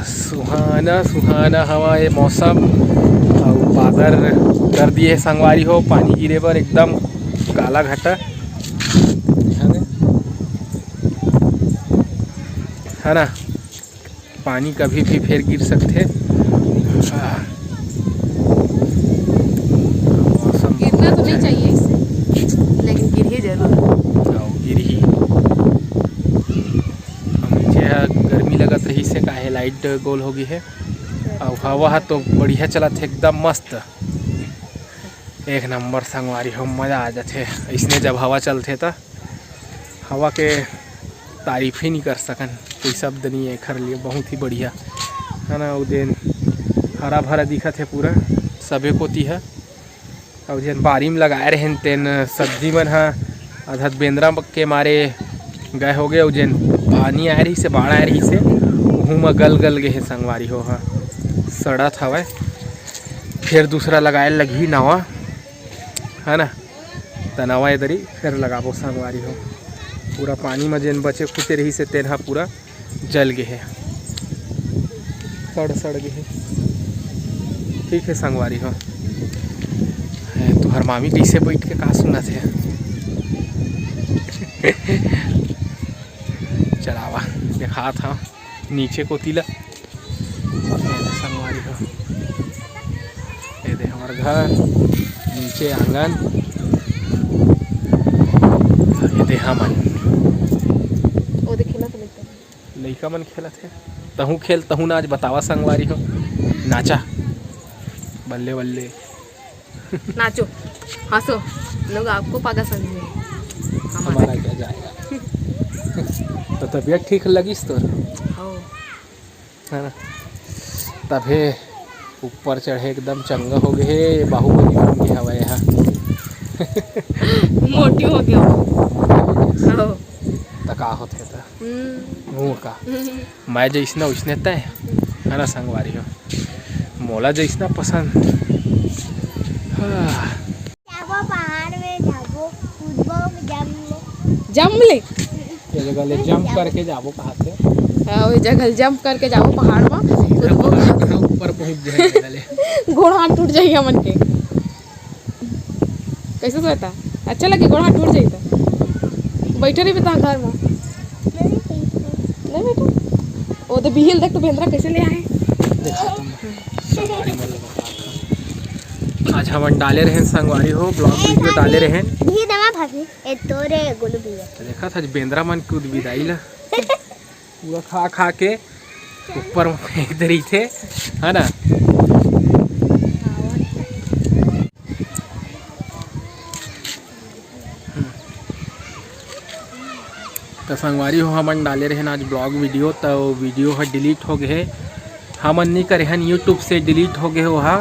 सुहाना सुहाना हवा ये मौसम और बादल कर दिए संगवारी हो। पानी गिरे पर एकदम काला घटा है ना। पानी कभी भी फिर गिर सकते। मौसम गिरना तो नहीं चाहिए इससे, लेकिन गिर ही जरूर। गिर ही गर्मी लगत रही से काहे लाइट गोल हो गई है। और हवा तो बढ़िया चला थे एकदम मस्त एक नंबर संगवारी हो। मज़ा आ जाते इसने जब हवा चलते तो हवा के तारीफ ही नहीं कर सकन, कोई शब्द नहीं है खर लिए। बहुत ही बढ़िया है ना। उदेन हरा भरा दिखा थे पूरा सबे कोती है। और जन बारी में लगाए रहे तेन सब्जी मन हा आधा बेंद्रा के मारे गए हो गए। उजन पानी आ रही से बाढ़ आ रही से वहूँ में गल गल गए है संगवारी हो। हाँ सड़त हवा फिर दूसरा लगाए लगी नवा है ना। तो नवा इधरी फिर लगाबो संगवारी हो। पूरा पानी में जेन बचे खुते रही से तेन पूरा जल गए है, सड़ गए है। ठीक है संगवारी हो। तुहर मामी कैसे बैठ के का सुना थे चलावा देखा था नीचे को तिला संगवारी हो। ये दे हमार घर नीचे आंगन, ये दे हमन लइका मन खेलत है। तहूँ खेल तहूँ नाच बतावा संगवारी हो। नाचा बल्ले बल्ले नाचो हंसो, लोग आपको पागल समझेंगे, हमारा क्या जाएगा। तो तबीयत ठीक लगिस तो है ना। तभे ऊपर चढ़े एकदम चंगा हो गए। बाहुबली बन गया हवा यहाँ मोटी हो गया तका होते था मुँह का। मैं जैसना उसने तय है ना संगवारी हो। मोला जैसना पसंद। जम ले जगह ले जंप करके जाबो कहाँ से। वही जगह जंप करके जाओ पहाड़ में ऊपर पहुँच जाए गोड़ हाथ टूट जाइए हमन के। कैसे सोता अच्छा लगे गोड़ हाथ टूट जाइए तो बैठे रही बता घर में नहीं बेटा। वो तो बिहिल देख तो बेंद्रा कैसे ले आए। आज हम डाले रहे संगवारी हो ब्लॉग वीडियो डाले रहे। देखा था बेंद्रा मन कूद विदाई ला पूरा खा खा के ऊपर फेंक दे रही थे है ना। तो संगवारी हो हमन डाले रहे आज ब्लॉग वीडियो। तो वीडियो है डिलीट हो गए। हमन नहीं करे हन यूट्यूब से डिलीट हो गए वहाँ।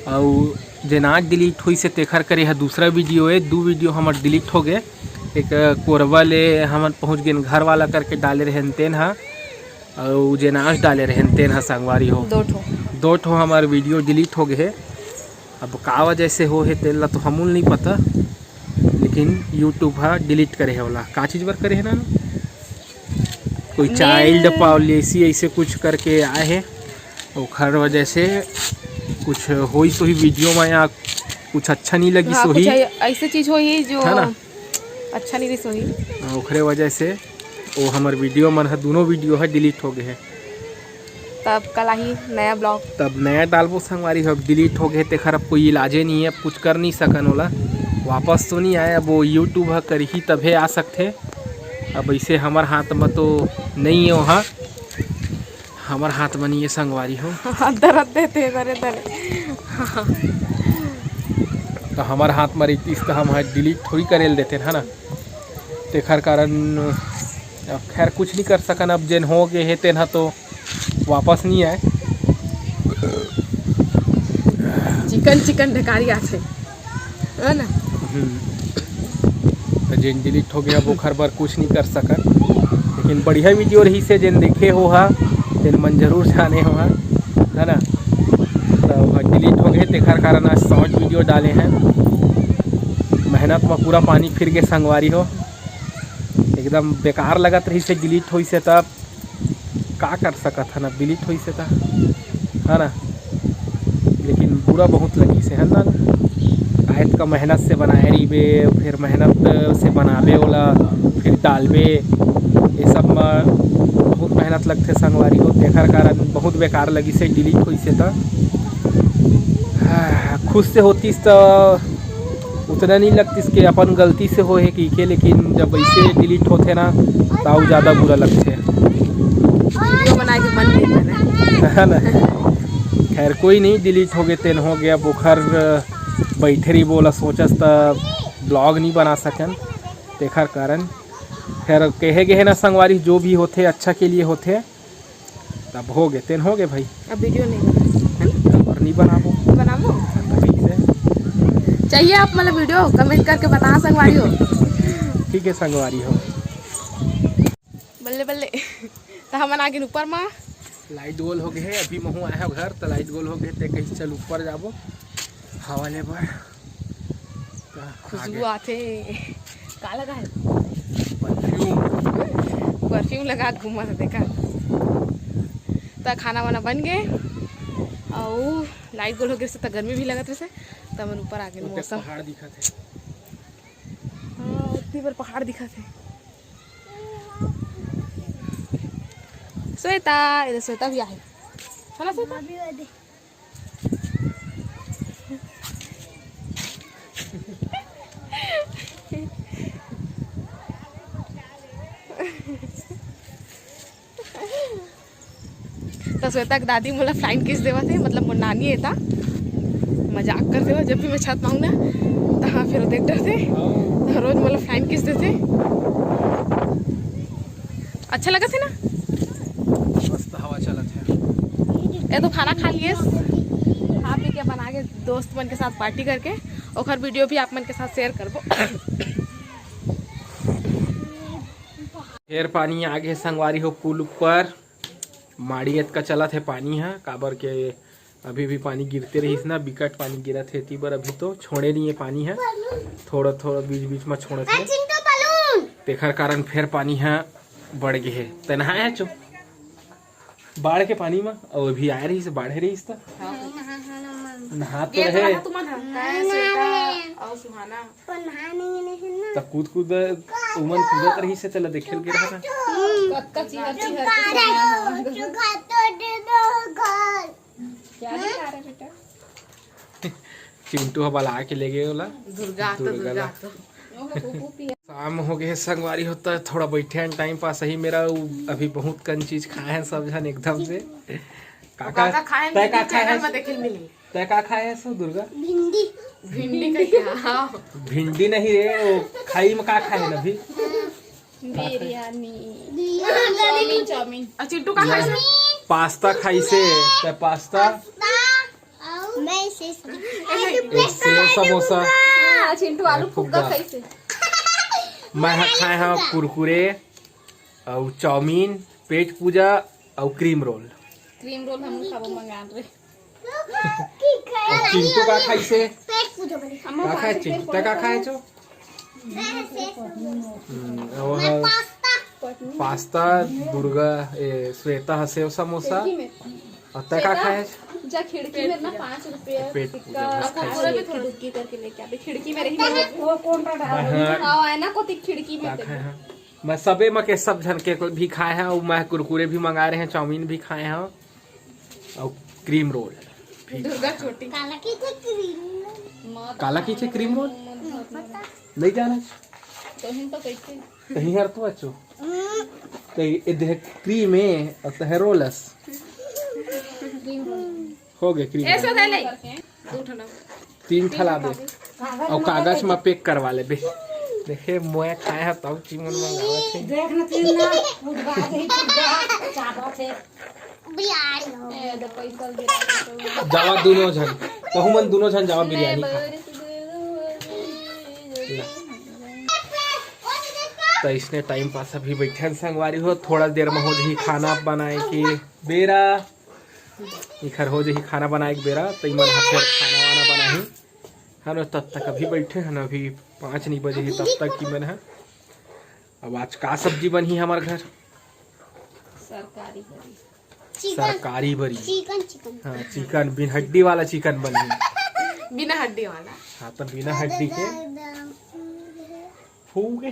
और जेन आज डिलीट हुई से तेखर करे है दूसरा वीडियो है। 2 वीडियो हमार डिलीट हो गए। एक कोरबा ले हमन पहुँच गए घर वाला करके डाले रहे तेन हा। और जेन आज डाले रहे तेन हा संगवारी हो 2 ठो हमार वीडियो डिलीट हो गए। अब का वजह से हो है तेल ला तो हमूल नहीं पता, लेकिन यूट्यूब हा डिलीट करे है वाला का चीज़ बर करे है ना। कोई चाइल्ड पॉलिसी ऐसे कुछ करके आए हैं और हर वजह से कुछ होई सोही वीडियो में या कुछ अच्छा नहीं लगी। हाँ, सोही ऐसे चीज होई जो है ना अच्छा नहीं सोही ओखरे वजह से वो हमार वीडियो मन है दोनों वीडियो है डिलीट हो गए है। तब कल ही नया ब्लॉग तब नया डालबो संगवारी हो। डिलीट हो गए तेखर अब कोई इलाजे नहीं है, कुछ कर नहीं सकन ओला वापस तो नहीं आए। अब वो यूट्यूब कर ही तभे आ सकते। अब ऐसे हमार हाथ में तो नहीं है वहाँ, हमार हाथ में नहीं है संगवारी हो। दर्द देते दरे तो हमार हाथ में रहती तो हम डिलीट थोड़ी करे देते है ना। तेखर कारण अब खैर कुछ नहीं कर सकन। अब जेन हो गए है तेन तो वापस नहीं आए। चिकन ढकारी आछे है ना। तो जेन डिलीट हो गया वो खर बार कुछ नहीं कर सकन। लेकिन बढ़िया वीडियो रही से जेन देखे हो हा तेन मन जरूर जाने हो है ना। तो डिलीट हो गए तेखर कारण आज शॉर्ट वीडियो डाले हैं। मेहनत में पूरा पानी फिर के संगवारी हो। एकदम बेकार लगत रही से डिलीट हुई से तब का कर सकत है ना, डिलीट होई से था है ना, लेकिन बुरा बहुत लगी से है ना। आयत का मेहनत से बनाए रही बे, फिर मेहनत से बनाबे ओला, फिर डालबे, ये सब में बहुत मेहनत लगते संगवारी हो। तेखर कारण बहुत बेकार लगी से डिलीट हुई से था। खुद से होतीस तो उतना नहीं लगतीस कि अपन गलती से हो है कि लेकिन जब ऐसे डिलीट होते ना तो ज़्यादा बुरा लगते वीडियो बना के मन नहीं कर रहा है ना। खैर कोई नहीं, डिलीट हो गए तेन हो गया। बुखर बैठे रही बोला सोचस तो ब्लॉग नहीं बना सकन, तेखर कारण खैर कहे गए ना संगवारी जो भी होते अच्छा के लिए होते, तब हो गए तेन हो गए भाई। अब वीडियो नहीं बना और नहीं बनाबो बनाबो से चाहिए आप मतलब वीडियो कमेंट करके बता संगवारी हो। ठीक है संगवारी हो। बल्ले बल्ले तो हम आगे ऊपर माँ लाइट गोल हो गए अभी महू आया घर तो लाइट गोल हो गए ते कहीं चल ऊपर जाबो हवा ले बर। खुशबू आते का लगा है परफ्यूम परफ्यूम लगा घूमा था देखा। तो खाना वाना बन गए और लाइट गोल हो गए तो गर्मी भी लगत वैसे तब हम ऊपर आ गए। मौसम पहाड़ दिखा थे, हाँ उतनी बार पहाड़ दिखा थे। श्वेता इधर श्वेता भी आहे है ना श्वेता तो श्वेता की दादी मोला फ्लाइंग किस देवा थे, मतलब मोर नानी है था मजाक कर देवा जब भी मैं छत मांगू ना तो हाँ फिर देख डरते तो रोज मोला फ्लाइंग किस देते। अच्छा लगा थे ना, मस्त हवा चलत है। ये तो खाना खा लिए खा पी के बना के दोस्त मन के साथ पार्टी करके और वीडियो भी आप मन के साथ शेयर करबो। फिर पानी आगे संगवारी हो पुल ऊपर माड़ियत का चला थे पानी है काबर के अभी भी पानी गिरते रहीस ना, बिकट पानी गिरत है ती बार अभी तो छोड़े नहीं है पानी है, थोड़ा थोड़ा बीच बीच में छोड़े थे तेखर कारण फिर पानी है बढ़ गए है। ते नहाया चो बाढ़ के पानी में और अभी आए रही से बाढ़े रही तो नहा तो रहे तब कूद कूद उमन कूदत रही से चला देखे गिर रहा चिंटू बला के ले गए वाला दुर्गा शाम हो गए संगवारी होता है थोड़ा बैठे हैं टाइम पास ही मेरा अभी बहुत कन चीज खाए हैं सब जन एकदम से। काका तय का खाए है तय का खाए है सो दुर्गा भिंडी भिंडी का क्या भिंडी नहीं रे वो खाई में का खाए है ना अभी बिरयानी चाउमीन चिंटू का खाए पास्ता खाई से तय पास्ता सेव समोसा चिंटू आलू फुग्गा खाई से मैं खाए हैं कुरकुरे और चाउमीन पेट पूजा और क्रीम रोल हम खाबो मंगा रे चिंटू का खाई से का खाए चिंटू का खाए जो पास्ता दुर्गा श्वेता सेव समोसा और तय का खाए जा खिड़की में ना 5 रुपए पेट पूजा पूरा भी थोड़ा रुकी करके लेके आबे खिड़की में रही वो कौन सा हां है ना कोती खिड़की में मैं सबे में के सब जन के भी खाए हैं और मैं कुरकुरे भी मंगा रहे हैं चाउमीन भी खाए हैं और क्रीम रोल दुर्गा छोटी काला की थे क्रीम रोल नहीं जाना तो कैसे कहीं हर तो अच्छो इधर क्रीम है और तह रोलस हो गए क्रीम ऐसा दे ले उठना 3 थला दे और कागज में पैक करवा ले बे देखे मोया खाए है तब चिमन मंगावा थे देखना तीन ना फुटबा दे फुटबा चाबा थे ए द पैसा दे जावा दोनों जन कहूं मन दोनों जन जावा बिरयानी खा तो इसने टाइम पास अभी बैठे संगवारी हो थोड़ा देर में हो जी खाना बनाए के बेरा इखर हो जी खाना बनाए के बेरा तो मन फिर खाना वाना बनाही है ना। तब तक अभी बैठे हैं ना अभी 5 नहीं बजे ही तब तक की मन है। अब आज का सब्जी बनी हमारे घर सरकारी बरी। चिकन हाँ चिकन बिन हड्डी वाला चिकन बनी। बिना हड्डी वाला। हाँ तो बिना हड्डी के फूल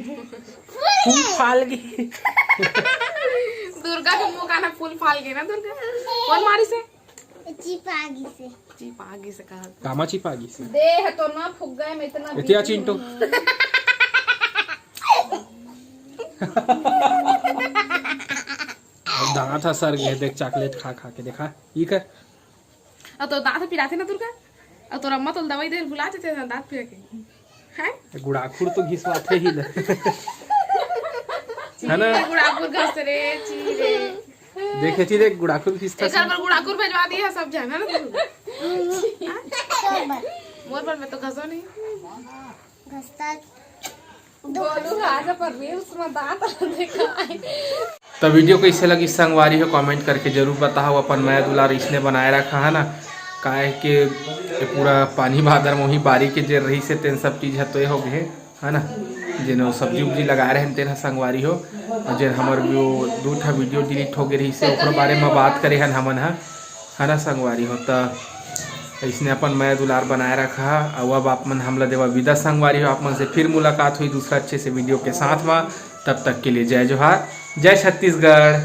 फाल गए। दुर्गा के मुंह का ना फूल फाल गए ना दुर्गा। कौन मारी से? चिपागी से कहा। कामा चिपागी से। देह तो ना फूक गए मैं इतना। इतिया चिंटू। दांत था सर गए देख चॉकलेट खा खा के देखा ये कर। अब तो दांत पिराते ना दुर्गा। अब तो अम्मा तो दवाई दे बुला देते हैं दांत पिरा के हैं। गुड़ाखुर तो घिसवाते ही है ना। गुड़ाखुर घस रे चीरे देखे थी देख गुड़ाखुर घिसता। एक बार गुड़ाखुर भेजवा दिया सब जाना ना तू। मोर पर मैं तो घसो नहीं। बोलू आजा पर रील्स में दांत देखा। तो वीडियो कैसे लगी संगवारी हो कमेंट करके जरूर बताओ। अपन माया दुलार इसने बनाए रखा है ना काहे के पूरा पानी भादर में ही बारी के जे रही से तेन सब चीज़ है तो हो गए है ना। जिन सब्जी उब्जी लगाए रहे तेन संगवारी हो। और जे हमार दो ठा वीडियो डिलीट हो गए रही से ओकरो बारे में बात करे हन हमन है ना संगवारी हो। तो इसने अपन माया दुलार बनाए रखा। और अब आप मन हमला देवा विदा संगवारी हो। आप मन से फिर मुलाकात हुई दूसरा अच्छे से वीडियो के साथ में। तब तक के लिए जय जोहार, जय छत्तीसगढ़।